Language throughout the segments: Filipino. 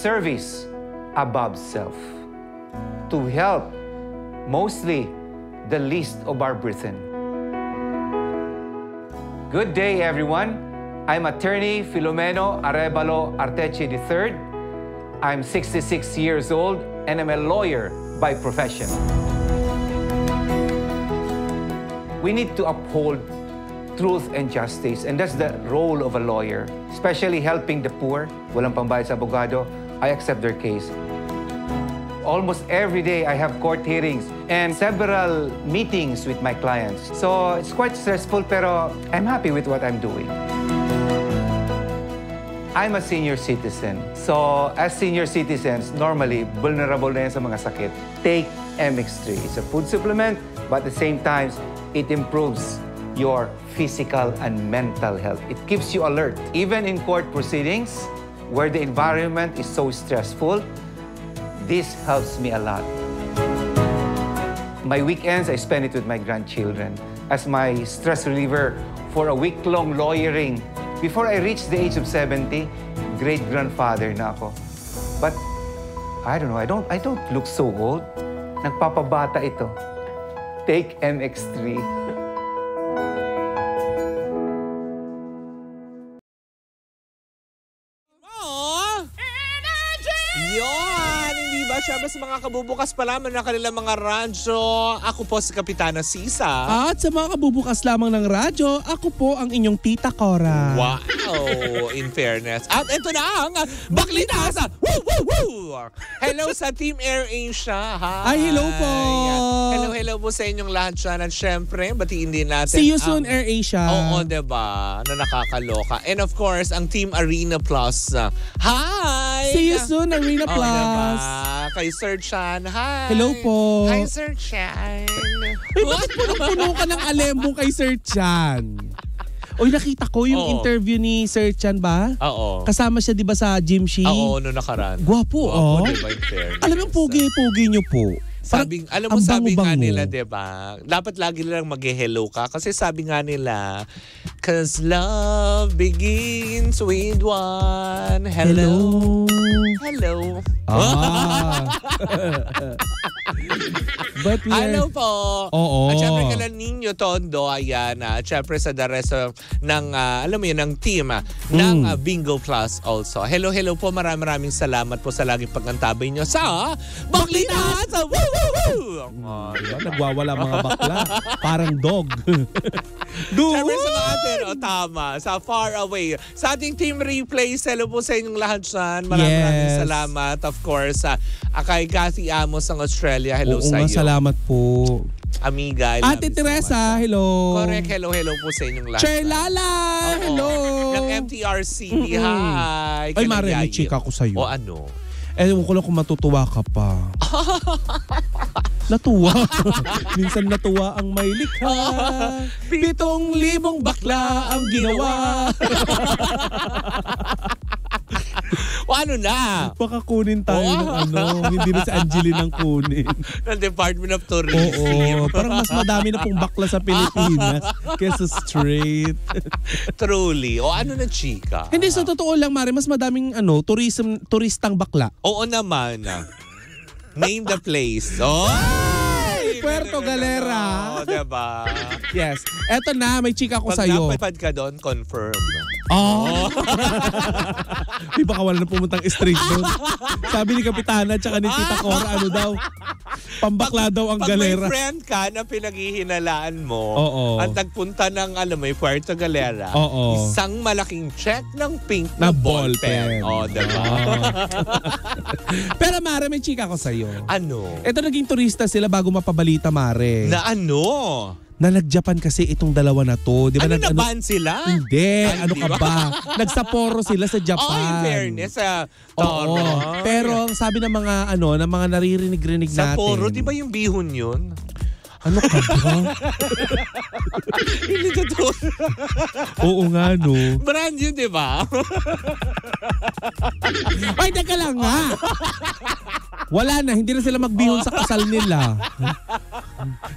service above self, to help mostly the least of our brethren. Good day, everyone. I'm attorney Filomeno Arevalo Arteche III. I'm 66 years old and I'm a lawyer by profession. We need to uphold truth and justice, and that's the role of a lawyer, especially helping the poor. Walang pambayad sa abogado. I accept their case. Almost every day, I have court hearings and several meetings with my clients. So it's quite stressful, pero I'm happy with what I'm doing. I'm a senior citizen. So as senior citizens, normally, vulnerable na yan sa mga sakit. Take MX3. It's a food supplement, but at the same time, it improves your physical and mental health. It keeps you alert. Even in court proceedings, where the environment is so stressful, this helps me a lot. My weekends, I spend it with my grandchildren as my stress reliever for a week-long lawyering. Before I reached the age of 70, great-grandfather na ako. But I don't know, I don't look so old. Nagpapabata ito. Take MX3. Siyempre sa mga kabubukas pa lamang ng kanilang mga radyo, ako po si Kapitana Sisa. At sa mga kabubukas lamang ng radyo, ako po ang inyong Tita Cora. Wow! In fairness. At ito na ang Baklita sa Woo! Woo! Woo! Hello sa Team Air Asia. Hi! Ay, hello po! Hello po sa inyong lahat dyan. At syempre, batiin din natin. See you soon, Air Asia. Oo, diba? Na nakakaloka. And of course, ang Team Arena Plus. Hi! See you soon, Arena Plus. Diba? Kay Sir Chan. Hi! Hello po. Hi, Sir Chan. Uy, bakit puno ka ng alembong kay Sir Chan? Uy, nakita ko yung interview ni Sir Chan ba? Oo. Kasama siya di ba sa Jimshi? Oo, no nakaraan. Gwapo, Diba, alam mo, pogi-pogi niyo po. Sabi nga nila, diba? Dapat lagi lang mag-hello ka. Kasi sabi nga nila, 'cause love begins with one. Hello. Hello. But hello po. Oo. At syempre kala Ninyo Tondo, ayan. At syempre sa the rest ng, alam mo yun, ng team ng Bingo Plus also. Hello po. Maraming salamat po sa laging pag-antabay nyo sa Baklita sa Woo! Diba? Nagwawala mga bakla. Parang dog. Siyempre sa mga atin, tama. Sa Far Away. Sa ating team replays, hello po sa inyong lahat dyan. Maraming salamat. Of course, kay Cathy Amos ng Australia, hello sa iyo. Salamat po. Amiga. Ate Teresa, hello. Correct, hello po sa inyong lahat. Cherlala, hello. Ng MTRC, hi. Ay, Mare, may chika ko sa'yo. O ano? Ewan ko lang kung matutuwa ka pa. Natuwa. Minsan natuwa ang may likha. 7,000 bakla ang ginawa. O ano na? Baka kunin tayo ng hindi na si Angeline ang kunin. Ng Department of Tourism. Oo, parang mas madami na pong bakla sa Pilipinas kesa straight. Truly. O ano na, chika? Hindi, sa totoo lang, Mare, mas madaming turistang bakla. Oo naman. Name the place. Puerto Galera. Oo, diba? Yes. Eto na, may chika ko sa'yo. Pag napad ka doon, confirm. Di baka wala na pumuntang straight doon. Sabi ni Kapitana at ni Tita Cora, ano daw, pambakla daw ang Galera. Pag may friend ka na pinaghihinalaan mo, at nagpunta ng, Puerto Galera, isang malaking check ng pink na ballpen. Diba? Pero Mare, may chika ko sa'yo. Ano? Ito, naging turista sila bago mapabalita, Mare. Na ano? Na nag-Japan kasi itong dalawa na to. Di ba ban sila? Hindi. Ano ka ba? Nagsaporo sila sa Japan. In fairness. Pero sabi ng mga ng mga naririnig-rinig natin. Sapporo, di ba yung bihon yun? Ano ka ba? Hindi totoo. Oo nga, no. Brand yun, di ba? Ay, teka lang nga. Wala na, hindi na sila magbihon sa kasal nila.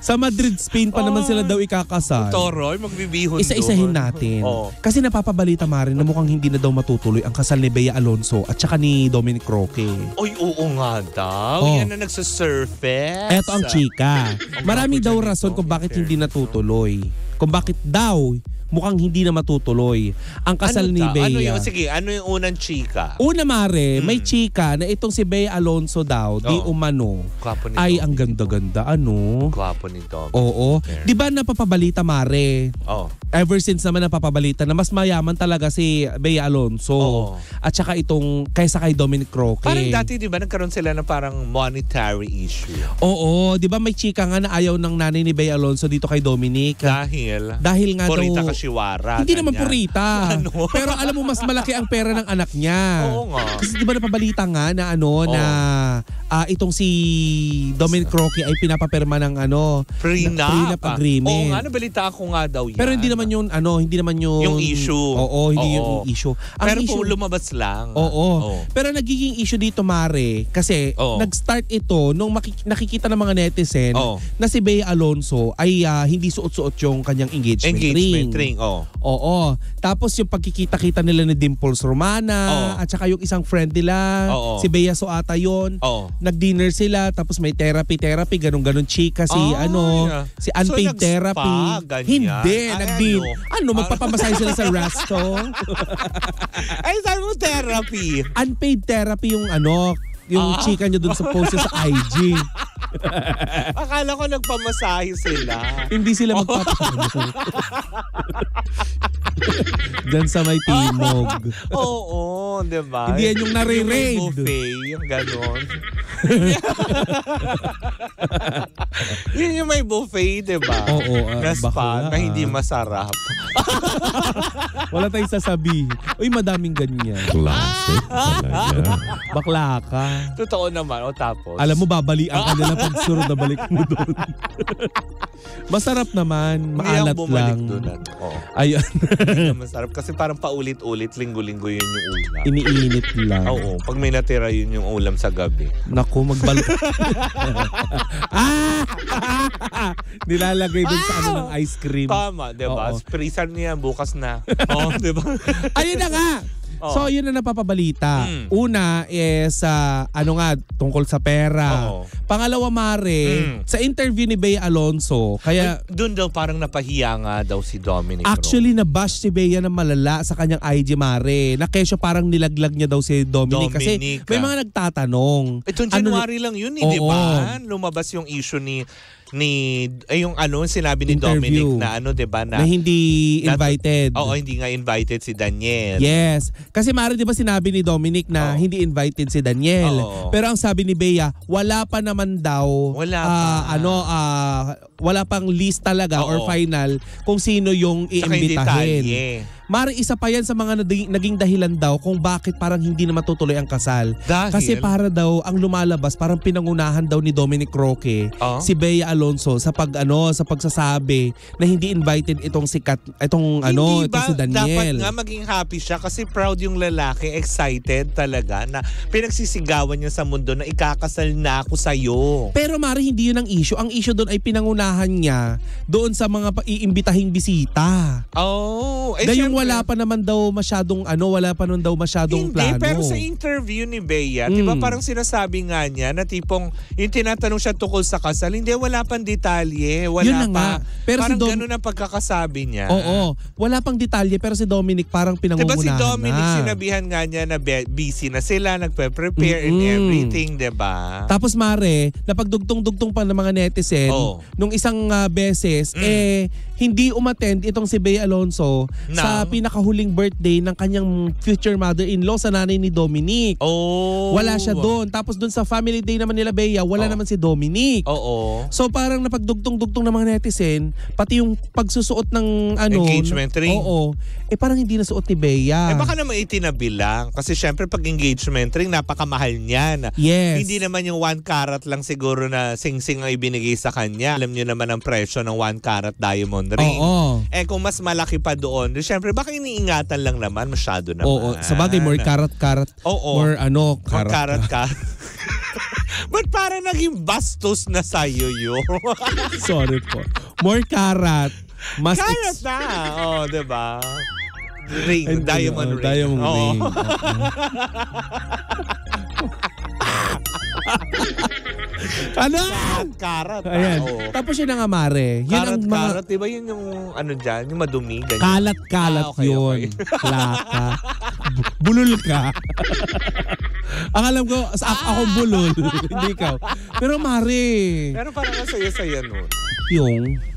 Sa Madrid, Spain pa naman sila daw ikakasal. Toroy, magbibihon Isa-isahin doon. natin. Oo. Kasi napapabalita Mare na mukhang hindi na daw matutuloy ang kasal ni Bea Alonso at saka ni Dominic Roque. Oy, oo nga daw. Oh. Yan na nagsasurface. Eto ang chika. Marami daw rason kung bakit hindi natutuloy. Kung bakit daw mukhang hindi na matutuloy ang kasal ni Bea. Ano yung unang chika? Una Mare, may chika na itong si Bea Alonso daw, di umano, Gwapo ni ay Dominic. ang ganda-ganda. Ano? Gwapo ni Dominic. Oo. Di ba napapabalita Mare? Oh. Ever since naman napapabalita na mas mayaman talaga si Bea Alonso. Oo. At saka itong kaysa kay Dominic Roque. Parang dati, di ba, nagkaroon sila ng parang monetary issue. Oo. Di ba may chika nga na ayaw ng nanay ni Bea Alonso dito kay Dominic? Dahil nga Purita daw... Kashiwara. Hindi naman ganyan. purita. Ano? Pero alam mo, mas malaki ang pera ng anak niya. Oo nga. Kasi di ba napabalita nga na itong si Dominic Roque ay pinapapirma ng Prenup agreement. Oo nga, nabalita ako nga daw yan. Pero hindi naman yung issue. Oo, hindi yung issue. Ang Pero issue, lumabas lang. Oo. Pero nagiging issue dito Mare kasi nag-start ito nung nakikita ng mga netizen na si Bea Alonso ay hindi suot-suot yung kanyang engagement ring. Oo. Tapos yung pagkikita-kita nila ni Dimples Romana at saka yung isang friend nila, si Bea Soata yun. Nag-dinner sila tapos may therapy, ganun-ganun chika si si unpaid So, therapy. nag-spa, ganyan? Hindi, Ay, magpapamasahe sila sa resto. Ay, sabi mo therapy. Unpaid therapy yung chika niya dun sa post niya sa IG. Akala ko nagpamasahe sila. Hindi sila magpapano. Diyan sa may timog. Oo, di ba? Hindi yan yung nare-raid. Yung buffet, yung ganon. Yun yung may buffet, di ba? Oo, na spa bakla, na hindi masarap. Wala tayong sasabihin. Uy, madaming ganyan. Classic talaga. Bakla ka. Totoo naman. O tapos? Alam mo, babalian ka nila pag sunod na balik mo doon. Masarap naman. Maalat Hindi bumalik lang. doon. Oo. Ayun. Hindi na masarap. Kasi parang paulit-ulit, linggo-linggo yun yung ulam. Iniinit lang. Oo. Pag may natira yun yung ulam sa gabi. Naku, magbalik. Nilalagay dun sa ng ice cream. Tama, diba? Oo. Sprisan niya, bukas na. Oo, diba? Ayun na nga. So, yun na napapabalita. Una is, tungkol sa pera. Pangalawa, Mare, sa interview ni Bea Alonso, kaya... Doon daw parang napahiya nga daw si Dominic. Actually, nabash si Bea na malala sa kanyang IG, Mare. Na kesyo parang nilaglag niya daw si Dominic. Kasi may mga nagtatanong. Itong January lang yun, di ba? Lumabas yung issue yung sinabi ni Interview. Dominic na diba na hindi invited. Hindi nga invited si Daniel. Yes. Kasi Mare, di ba sinabi ni Dominic na hindi invited si Daniel. Pero ang sabi ni Bea, wala pa naman daw wala pang list talaga or final kung sino yung iimbitahin. Mare, isa pa yan sa mga naging dahilan daw kung bakit parang hindi na matutuloy ang kasal. Dahil? Kasi para daw ang lumalabas parang pinangunahan daw ni Dominic Roque si Bea Alonso sa pagsasabi na hindi invited itong si Daniel. Dapat nga maging happy siya kasi proud yung lalaki, excited talaga na pinagsisigawan niya sa mundo na ikakasal na ako sa'yo. Pero Mare, hindi yun ang issue. Ang issue doon ay pinangunahan niya doon sa mga iimbitahing bisita. Dahil wala pa naman daw masyadong plano. Hindi, pero sa interview ni Bea, di ba parang sinasabi nga niya na tipong yung tinatanong siya tungkol sa kasal, hindi, wala pang detalye. Wala pa. Pero parang ganun ang pagkakasabi niya. Oo. Wala pang detalye pero si Dominic parang pinangungunahan diba si Dominic, sinabihan nga niya na busy na sila, nagpe-prepare and everything, diba? Tapos Mare, napagdugtong-dugtong pa ng mga netizen nung isang beses, hindi umattend itong si Bea Alonso sa pinakahuling birthday ng kanyang future mother-in-law sa nanay ni Dominic. Wala siya doon. Tapos doon sa family day naman nila Bea, wala naman si Dominic. So parang napagdugtong-dugtong ng mga netizen, pati yung pagsusuot ng engagement ring. Parang hindi na suot ni Bea. Baka naman itinabi lang. Kasi syempre pag engagement ring, napakamahal niyan. Yes. Hindi naman yung 1 carat lang siguro na sing-sing ang ibinigay sa kanya. Alam niyo naman ang presyo ng 1 carat diamond ring. Kung mas malaki pa doon, syempre baka iniingatan lang naman, masyado naman. Sabagay, more karat-karat. More karat. Ba't parang naging bastos na sa'yo yun? Sorry po. More karat. Mas Karat na. Oh, diba? Ring. Diamond ring. Diamond ring. Ano? Karat. Ayan. Oo. Tapos yun ang amare. Yun ang mga Karat. Diba yun yung ano dyan? Yung madumi. Ganyan. kalat-kalat Okay, yun. Laka. Bulol ka. Ang alam ko, akong bulol. Hindi ikaw. Pero mare. Pero parang ang saya-saya nun.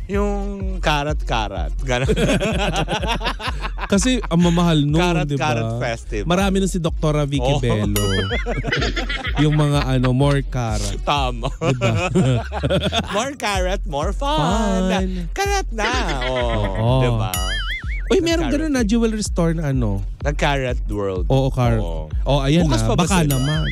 Yung karat-karat. Ganon. Kasi ang mamahal nun, di ba? Karat Festival. Marami nun si Dr. Vicky Bello. Yung mga more karat. Tama. Diba? More carrot, more fun. Karat na. Oo. Diba? Uy, meron ganun na jewelry store na Nag-carrot world. Oo, karat. Ayan Bukas na. pa ba Baka sila? naman.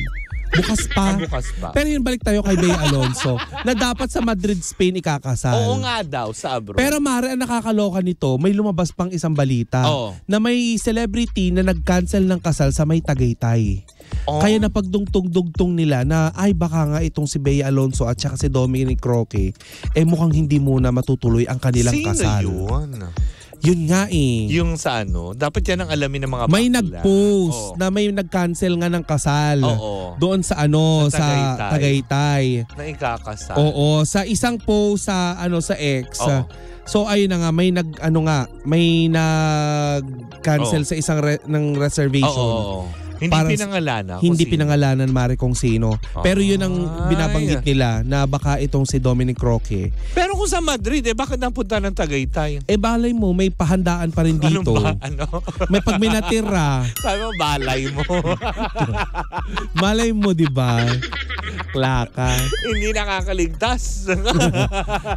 Bukas pa. Bukas pa. Pero yun, balik tayo kay Bea Alonso na dapat sa Madrid, Spain ikakasal. Oo nga daw, sa abroad. Pero mare, ang nakakaloka nito, may lumabas pang isang balita na may celebrity na nag-cancel ng kasal sa may Tagaytay. Kaya napagdugtong-dugtong nila na ay baka nga itong si Bea Alonso at saka si Dominic Roque mukhang hindi muna matutuloy ang kanilang kasal. Sino yun? Yun nga Yung sa dapat yan ang alamin ng mga may bakla. nag-post na may nag-cancel nga ng kasal. Doon sa sa Tagaytay. Na ikakasal. Oo, sa isang post sa sa X. So ayun na nga may may nag-cancel sa isang ng reservation. Hindi pinangalanan. Hindi pinangalanan mare kung sino. Pero yun ang binabanggit nila na baka itong si Dominic Roque. Pero kung sa Madrid, bakit napunta ng Tagaytay? Balay mo, may pahandaan pa rin dito. Pag may natira. Sabi mo, balay mo. Malay mo, di ba? Klaka. Hindi nakakaligtas.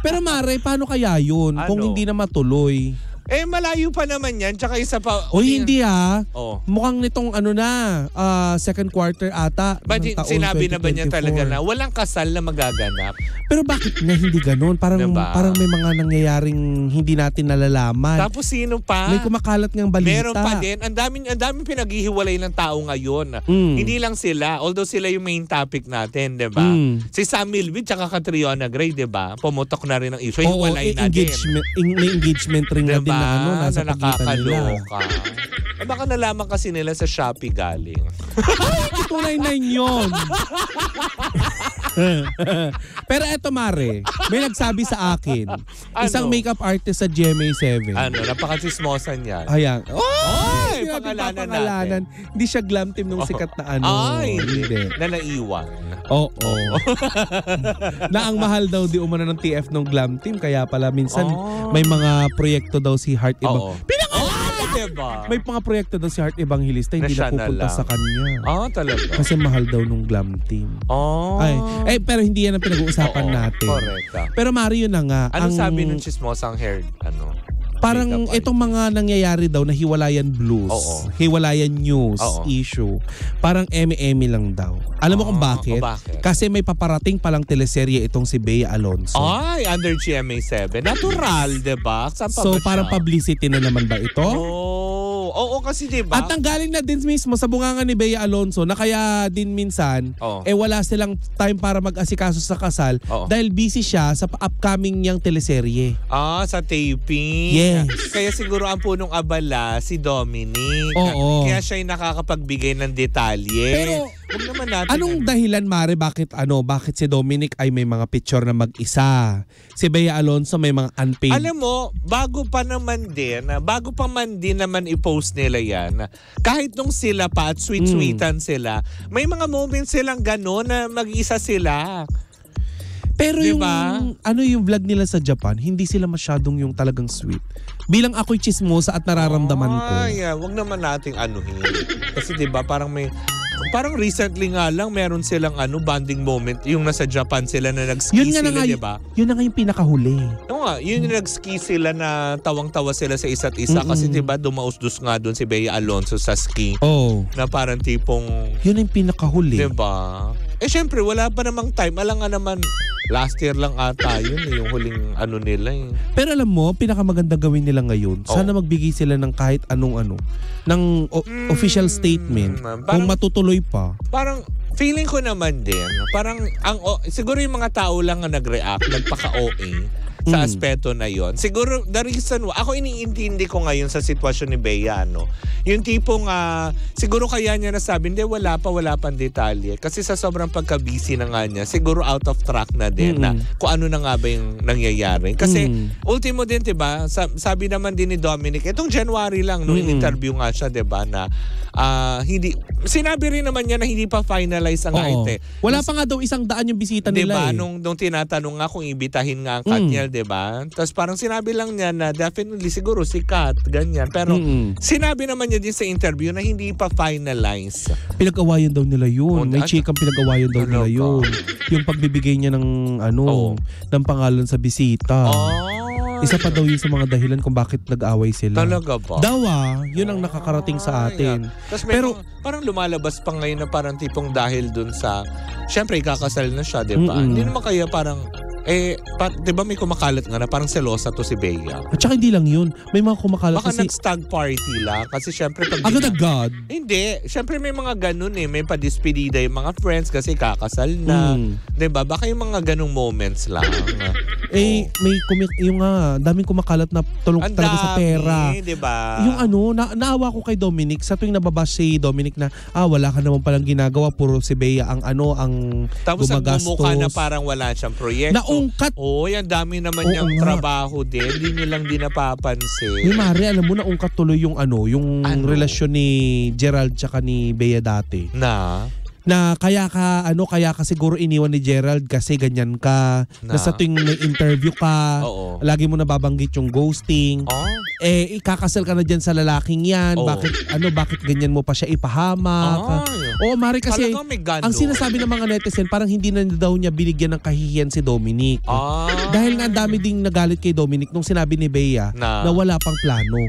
Pero mare, paano kaya yun? Kung hindi na matuloy? Malayo pa naman yan. Tsaka isa pa. Hindi mukhang nitong second quarter ata. But sinabi na ba niya talaga na walang kasal na magaganap? Pero bakit na hindi ganun? Parang may mga nangyayaring hindi natin nalalaman. Tapos sino pa? May kumakalat ngang balita. Meron pa din. Ang daming pinaghihiwalay ng tao ngayon. Hindi lang sila. Although sila yung main topic natin, di ba? Si Sam Milvid tsaka Catriona Gray, di ba? Pumutok na rin ang issue. Hiwalay na din. May engagement ring na din na nasa pagitan nila. Baka nalaman kasi nila sa Shopee galing. Tunay na yun. Pero eto mare, may nagsabi sa akin, isang makeup artist sa GMA7. Napaka-chismosa niyan. Ayan. Pangalanan natin. Hindi siya glam team nung sikat na hindi. Na naiwan. Oo. Na ang mahal daw di umano ng TF nung glam team, kaya pala minsan may mga proyekto daw si Heart Diba? May mga proyekto daw si Heart Evangelista hindi na pupunta sa kanya. Talaga. Kasi mahal daw nung glam team. Pero hindi yan ang pinag-uusapan natin. Correct. Pero Mario na nga. Anong sabi ng chismosang hair? Parang itong mga nangyayari daw na hiwalayan blues, hiwalayan news, issue, parang eme-eme lang daw. Alam mo kung bakit? Kasi may paparating palang teleserye itong si Bea Alonso. Under GMA7. Natural, diba? So parang publicity na naman ba ito? Oo, kasi diba? At nanggaling na din mismo sa bunganga ni Bea Alonso na kaya din minsan wala silang time para mag-asikaso sa kasal dahil busy siya sa upcoming niyang teleserye. Sa taping. Yes. Kaya siguro ang punong abala si Dominic. Kaya siya yung nakakapagbigay ng detalye. Pero wag naman natin anong dahilan mare bakit si Dominic ay may mga picture na mag-isa? Si Bea Alonso may mga unpaid. Alam mo, bago pa man din naman i-post nila yan. Kahit nung sila pa at sweet-sweetan sila, may mga moments silang gano'n na mag-isa sila. Pero diba? yung vlog nila sa Japan, hindi sila masyadong yung talagang sweet. Bilang ako'y chismosa at nararamdaman ko. Wag naman nating anuhin. Kasi diba parang recently nga lang meron silang bonding moment yung nasa Japan sila na nag-ski sila, diba? Yun na nga yung pinakahuli. Yun yung nag-ski sila na tawang-tawa sila sa isa't isa kasi diba dumausdos nga doon si Bea Alonso sa ski. Oh. Na parang tipong yun yung pinakahuli. Diba? syempre, wala pa namang time. Alam nga naman, last year lang ata yun, yung huling ano nila. Pero alam mo, pinakamagandang gawin nila ngayon, sana magbigay sila ng kahit anong ng official statement kung matutuloy pa. Parang, feeling ko naman din, parang, siguro yung mga tao lang ang nag-react, nagpaka-OA sa aspeto na yon. Siguro, the reason, ako iniintindi ko ngayon sa sitwasyon ni Bea, no? Yung tipong, siguro kaya niya nasabi, hindi, wala pang detalye. Kasi sa sobrang pagka-busy na nga niya, siguro out of track na din na kung ano na nga ba yung nangyayari. Kasi, ultimo din, diba, sabi naman din ni Dominic, itong January lang, nung in-interview nga siya, diba, na sinabi rin naman niya na hindi pa finalize ang ite. Wala pa nga daw 100 yung bisita nila. Diba, nung tinatanong nga kung ibitahin nga ang Katniel, diba? Tapos parang sinabi lang niya na definitely siguro si Kat, ganyan. Pero sinabi naman niya din sa interview na hindi pa finalize. Pinag-awayan daw nila yun. May chikang pinag-awayan daw nila yun. Yung pagbibigay niya ng ng pangalan sa bisita. Isa pa daw yun sa mga dahilan kung bakit nag-away sila. Talaga ba? Daw yun ang nakakarating sa atin. Pero parang lumalabas pa ngayon na parang tipong dahil dun sa, syempre ikakasal na siya, diba? Hindi naman kaya parang, diba may kumakalat nga na parang selosa to si Bea. At saka hindi lang yun. May mga kumakalat baka kasi nag-stag party lang. Kasi syempre pag... agad-agad? Hindi. Syempre may mga ganun May padispedida yung mga friends kasi kakasal na. Diba? Baka yung mga ganung moments lang. May yung daming kumakalat na tulong talaga sa pera. Diba? Yung naawa ko kay Dominic sa tuwing nababash si Dominic na wala ka naman palang ginagawa, puro si Bea ang tapos gumagastos. Tapos ang na parang wala siyang proyekto. Naungkat. Yan dami naman niyang trabaho din. Hindi niyo lang din napapansin. Mari, alam mo, naungkat tuloy yung relasyon ni Gerald tsaka ni Bea dati. Na kaya ka siguro iniwan ni Gerald kasi ganyan ka. Na sa tuwing may interview ka, lagi mo nababanggit yung ghosting. Ikakasal ka na dyan sa lalaking yan. Bakit ganyan mo pa siya ipahamak? Mari, kasi ang sinasabi ng mga netizen, parang hindi na daw niya binigyan ng kahihiyan si Dominic. Dahil nga ang dami ding nagalit kay Dominic nung sinabi ni Bea na wala pang plano.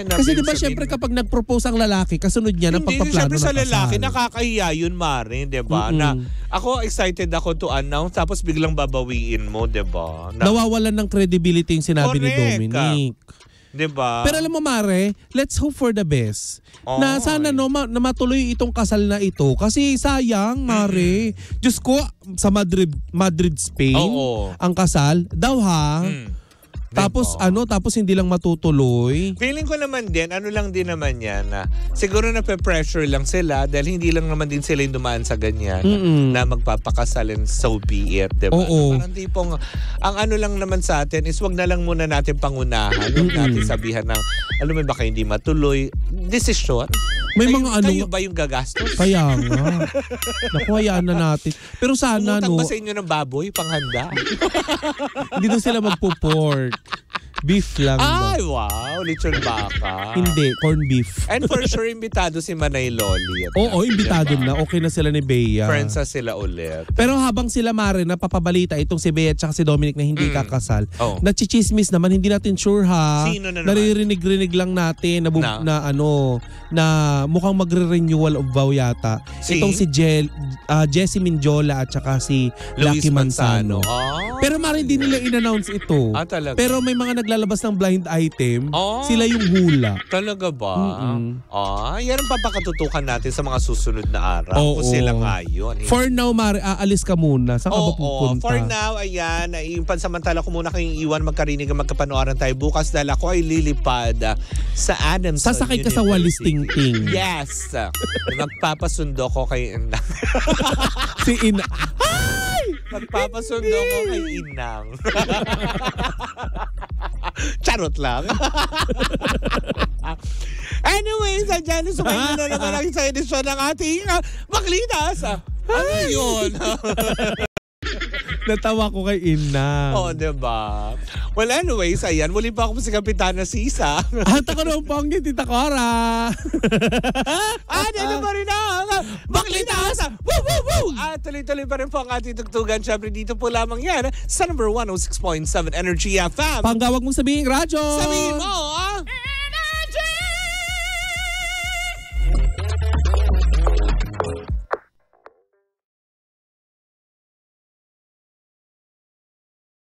Kasi diba syempre kapag nag-propose ang lalaki, kasunod niya ng pagpaplano ng kasal. Sa lalaki, nakakahiya yun, Mare, diba? Na ako excited ako to announce tapos biglang babawiin mo, diba? Nawawalan ng credibility yung sinabi ni Dominic. Diba? Pero alam mo, Mare, let's hope for the best. Na sana na matuloy itong kasal na ito. Kasi sayang, Mare. Diyos ko, sa Madrid, Spain, ang kasal. Daw Tapos tapos hindi lang matutuloy. Feeling ko naman din, lang din naman yan na siguro na-pressure lang sila dahil hindi lang naman din sila yung dumaan sa ganyan na magpapakasalin, so be it, diba? Parang tipong, ang lang naman sa atin is wag na lang muna natin pangunahan, wag natin sabihan ng, alam mo baka hindi matuloy, decision. May mga kayo ba yung gagastos? Kaya nga. Naku, hayaan na natin. Pero sana umutang ba sa inyo ng baboy, panghanda? Hindi na sila magpo-pork. Beef lang ba? Ay, wow. Lechon baka. Hindi, corn beef. And for sure, imbitado si Manay Loli. Oo, imbitado na. Okay na sila ni Bea. Friends na sila ulit. Pero habang sila, Mare, napapabalita itong si Bea at si Dominic na hindi kakasal, nachichismis naman, hindi natin sure ha. Sino na naman? Naririnig-rinig lang natin na mukhang magre-renewal of vow yata. Itong si Jessie Minjola at saka si Lucky Manzano. Pero Mare, hindi nila in-announce ito. Talaga? Pero may mga naglalabas ng blind item, sila yung hula. Talaga ba? Yan ang papakatutukan natin sa mga susunod na araw. Kung sila nga yun. For now, Mare, aalis ka muna. Saan ka ba pupunta? For now, ayan, yung pansamantala ko muna kayong iwan, magkarinig at magkapanooran tayo bukas dahil ako ay lilipad sa Adamson Sasakay ka sa Walis Tingting. Yes! Magpapasundo ko kay Inang. Si Ina. Magpapasundo ko kay Inang. Charot lang. Anyways, andyan sumayin na naman ang isa edisyon ng ating Baklitas. Ano yun? Natawa ko kay Ina. Diba? Well, anyways, ayan. Muli pa ako si Kapitana Sisa. At ako naman po ang Tita Cora. Ano pa rin ang Baklitas! Woo, woo, woo! At tuloy-tuloy pa rin po ang ating tugtugan. Siyempre, dito po lamang yan sa number 106.7 Energy FM. Panggawag mong sabihin, radyo! Sabihin mo,